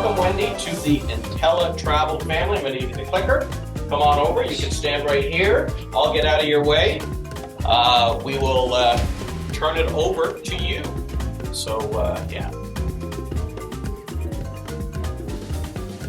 welcome Wendy to the Intella Travel family. I'm going to give you the clicker. Come on over. You can stand right here. I'll get out of your way. We will turn it over to you. So, yeah.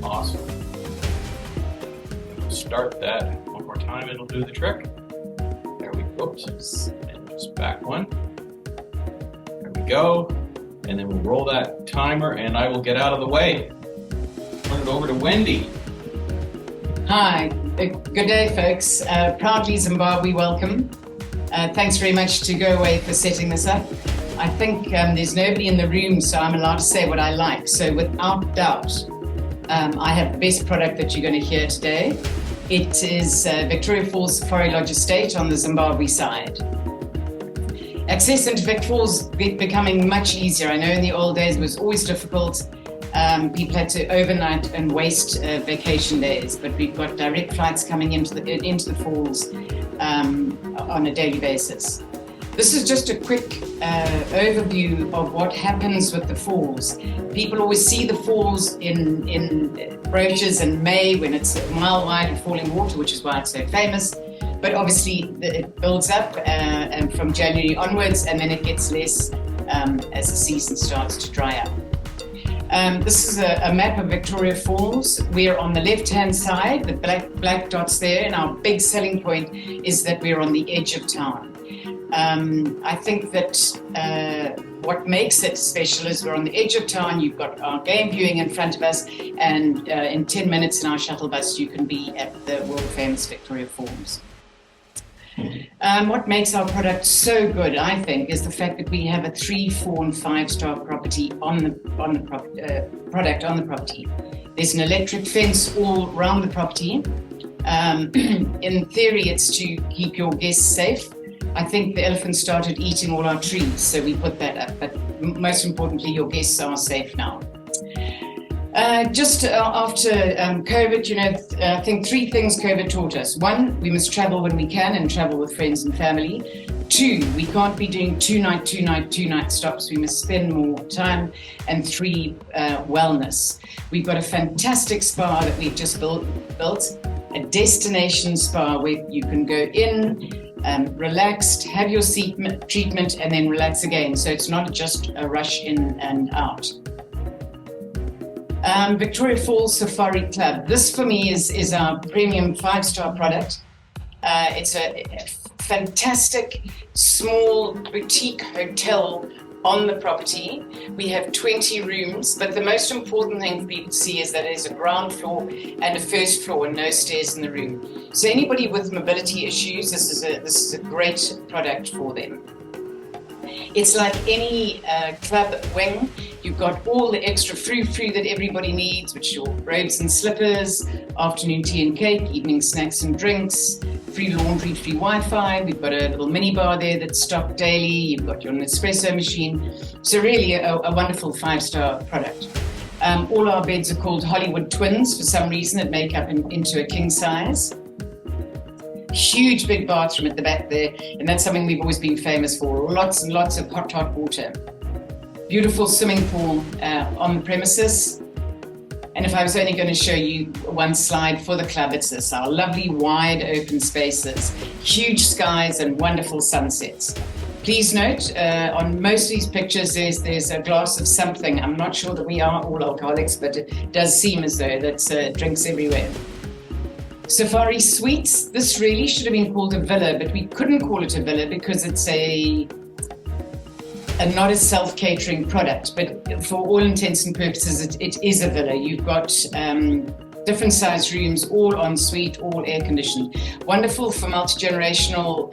Awesome. Start that one more time. It'll do the trick. There we go. Oops. And just back one. There we go. And then we'll roll that timer and I will get out of the way. Turn it over to Wendy. Hi, good day folks. Proudly Zimbabwe welcome. Thanks very much to Go Away for setting this up. I think there's nobody in the room, so I'm allowed to say what I like. So without doubt, I have the best product that you're going to hear today. It is Victoria Falls Safari Lodge Estate on the Zimbabwe side. Access into Vic Falls becoming much easier. I know in the old days it was always difficult. People had to overnight and waste vacation days, but we've got direct flights coming into the falls on a daily basis. This is just a quick overview of what happens with the falls. People always see the falls in brochures in May when it's a mile wide of falling water, which is why it's so famous. But obviously it builds up and from January onwards, and then it gets less as the season starts to dry up. This is a map of Victoria Falls. We're on the left-hand side, the black dots there, and our big selling point is that we're on the edge of town. I think that what makes it special is we're on the edge of town. You've got our game viewing in front of us, and in 10 minutes in our shuttle bus, you can be at the world-famous Victoria Falls. What makes our product so good, I think, is the fact that we have a 3, 4, and 5-star property on the product on the property. There's an electric fence all around the property. In theory, it's to keep your guests safe. I think the elephants started eating all our trees, so we put that up. But most importantly, your guests are safe now. Just after COVID, I think 3 things COVID taught us. 1, we must travel when we can and travel with friends and family. 2, we can't be doing 2 night stops. We must spend more time. And 3, wellness. We've got a fantastic spa that we've just built, a destination spa where you can go in, relaxed, have your treatment, and then relax again. So it's not just a rush in and out. Victoria Falls Safari Club. This for me is our premium 5-star product. It's a fantastic small boutique hotel on the property. We have 20 rooms, but the most important thing for people to see is that there's a ground floor and a first floor and no stairs in the room. So anybody with mobility issues, this is a great product for them. It's like any club wing. You've got all the extra frou that everybody needs, which are your robes and slippers, afternoon tea and cake, evening snacks and drinks, free laundry, free Wi-Fi. We've got a little mini bar there that's stocked daily. You've got your Nespresso machine. So really a wonderful 5-star product. All our beds are called Hollywood Twins. For some reason, it make up into a king size. Huge big bathroom at the back there, and that's something we've always been famous for. Lots and lots of hot water. Beautiful swimming pool on the premises. And if I was only going to show you one slide for the club, it's this: our lovely wide open spaces, huge skies and wonderful sunsets. Please note, on most of these pictures, there's a glass of something. I'm not sure that we are all alcoholics, but it does seem as though that's drinks everywhere. Safari Suites. This really should have been called a villa, but we couldn't call it a villa because it's a not a self-catering product, but for all intents and purposes, it is a villa. You've got different size rooms, all en suite, all air conditioned. Wonderful for multi-generational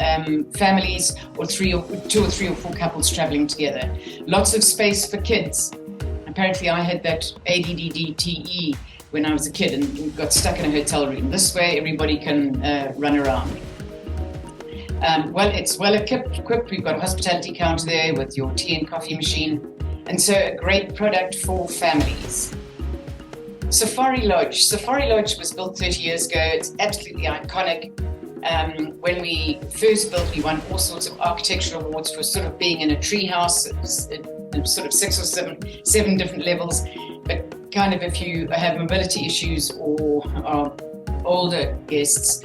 families or 2 or 3 or 4 couples traveling together. Lots of space for kids. Apparently I had that ADDTE when I was a kid and got stuck in a hotel room. This way everybody can run around. Well, it's well equipped. We've got a hospitality counter there with your tea and coffee machine. And so a great product for families. Safari Lodge. Safari Lodge was built 30 years ago. It's absolutely iconic. When we first built, we won all sorts of architectural awards for sort of being in a tree house. It was sort of 6 or 7 different levels. But kind of, if you have mobility issues or are older guests,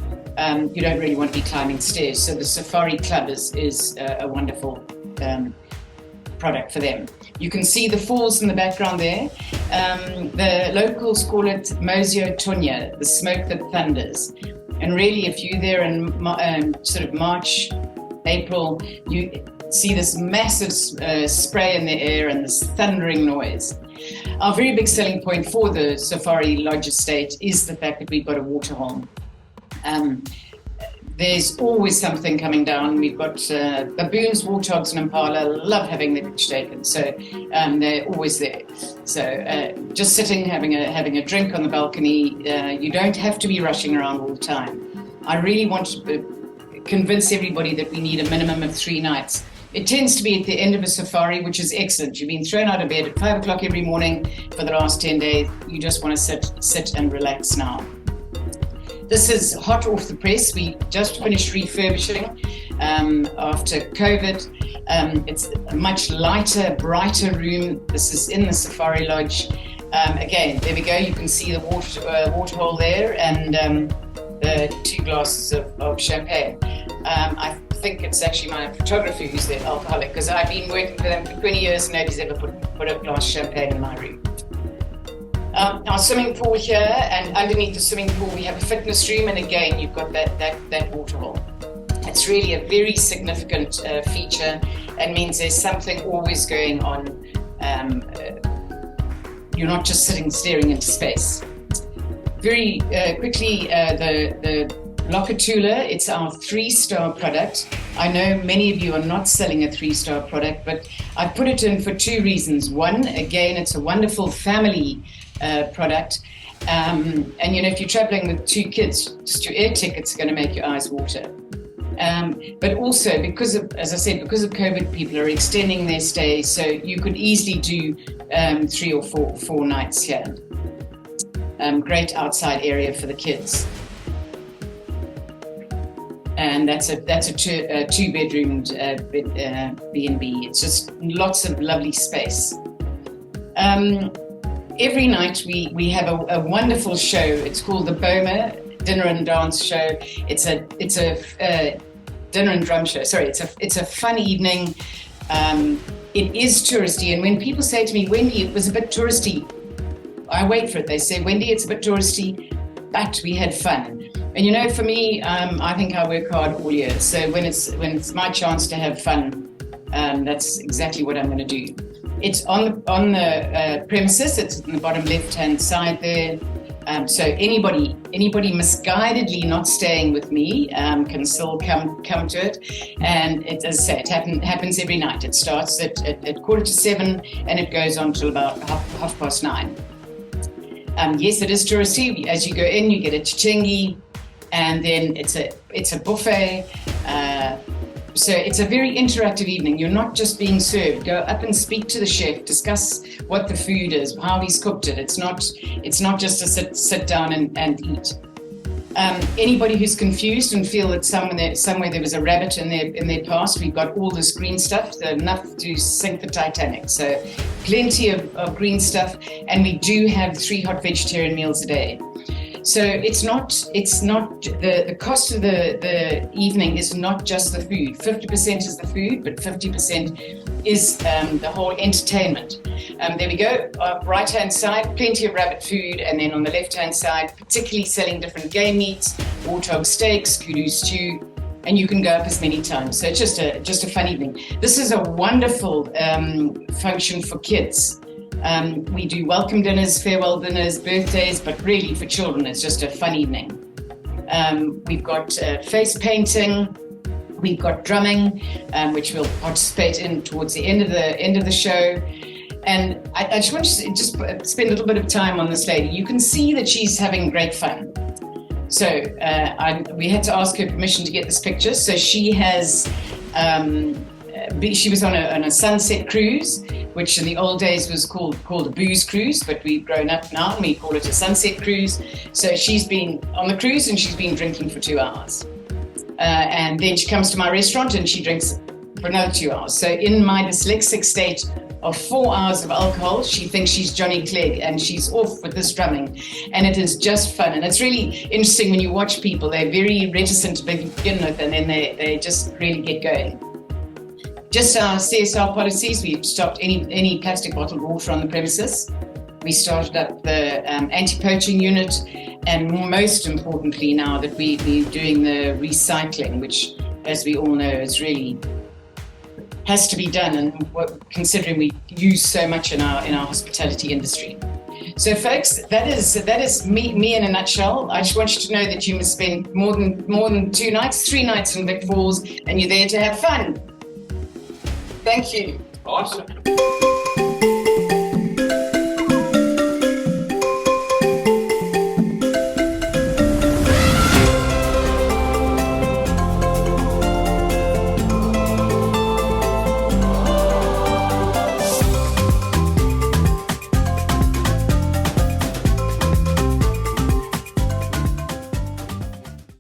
you don't really want to be climbing stairs. So the Safari Club is a wonderful product for them. You can see the falls in the background there. The locals call it Mosio Tonya, the smoke that thunders. And really, if you're there in sort of March, April, you see this massive spray in the air and this thundering noise. Our very big selling point for the Safari Lodge estate is the fact that we've got a waterhole. There's always something coming down. We've got baboons, warthogs, and impala love having their picture taken, so they're always there. So just sitting, having a drink on the balcony, you don't have to be rushing around all the time. I really want to convince everybody that we need a minimum of 3 nights. It tends to be at the end of a safari, which is excellent. You've been thrown out of bed at 5 o'clock every morning for the last 10 days. You just want to sit and relax now. This is hot off the press. We just finished refurbishing after COVID. It's a much lighter, brighter room. This is in the Safari Lodge. Again, there we go. You can see the waterhole there and the 2 glasses of champagne. I think it's actually my photographer who's the alcoholic, because I've been working for them for 20 years and nobody's ever put a glass of champagne in my room. Our swimming pool here, and underneath the swimming pool we have a fitness room, and again you've got that waterhole. It's really a very significant feature and means there's something always going on. You're not just sitting staring into space. Very quickly, the Lokuthula, it's our 3-star product. I know many of you are not selling a 3-star product, but I put it in for 2 reasons. One, again, it's a wonderful family product. And you know, if you're traveling with 2 kids, just your air ticket's going to make your eyes water. But also because of, as I said, because of COVID, people are extending their stay, so you could easily do 3 or 4 nights here. Great outside area for the kids. And that's a 2-bedroomed B&B. It's just lots of lovely space. Every night we have a wonderful show. It's called the Boma Dinner and Dance Show. It's a dinner and drum show. Sorry, it's a fun evening. It is touristy, and when people say to me, Wendy, it was a bit touristy, I wait for it. They say, Wendy, it's a bit touristy, but we had fun. And you know, for me, I think I work hard all year. So when it's my chance to have fun, that's exactly what I'm going to do. It's on the premises. It's in the bottom left-hand side there. So anybody misguidedly not staying with me can still come to it. And it, as I say, it happens every night. It starts at 6:45 and it goes on till about 9:30. Yes, it is touristy. As you go in, you get a chichengi, and then it's a buffet. So it's a very interactive evening. You're not just being served. Go up and speak to the chef, discuss what the food is, how he's cooked it. It's not just to sit down and eat. Anybody who's confused and feel that somewhere there was a rabbit in their past, we've got all this green stuff, enough to sink the Titanic. So plenty of green stuff, and we do have 3 hot vegetarian meals a day. So it's not the cost of the evening is not just the food. 50% is the food, but 50% is the whole entertainment. There we go. Right hand side, plenty of rabbit food, and then on the left hand side, particularly selling different game meats, warthog steaks, kudu stew, and you can go up as many times. So it's just a fun evening. This is a wonderful function for kids. We do welcome dinners, farewell dinners, birthdays, but really for children, it's just a fun evening. We've got face painting, we've got drumming, which we'll participate in towards the end of the show. And I just want to just spend a little bit of time on this lady. You can see that she's having great fun. So we had to ask her permission to get this picture. So she has. She was on a sunset cruise, which in the old days was called a booze cruise, but we've grown up now and we call it a sunset cruise. So she's been on the cruise and she's been drinking for 2 hours. And then she comes to my restaurant and she drinks for another 2 hours. So in my dyslexic state, of 4 hours of alcohol. She thinks she's Johnny Clegg and she's off with this drumming. And it is just fun. And it's really interesting when you watch people. They're very reticent to begin with, and then they just really get going. Just our CSR policies, we've stopped any plastic bottled water on the premises. We started up the anti-poaching unit, and most importantly now that we're doing the recycling, which, as we all know, is really has to be done, and considering we use so much in our hospitality industry. So, folks, that is me in a nutshell. I just want you to know that you must spend more than 2 nights, 3 nights in Vic Falls, and you're there to have fun. Thank you. Awesome.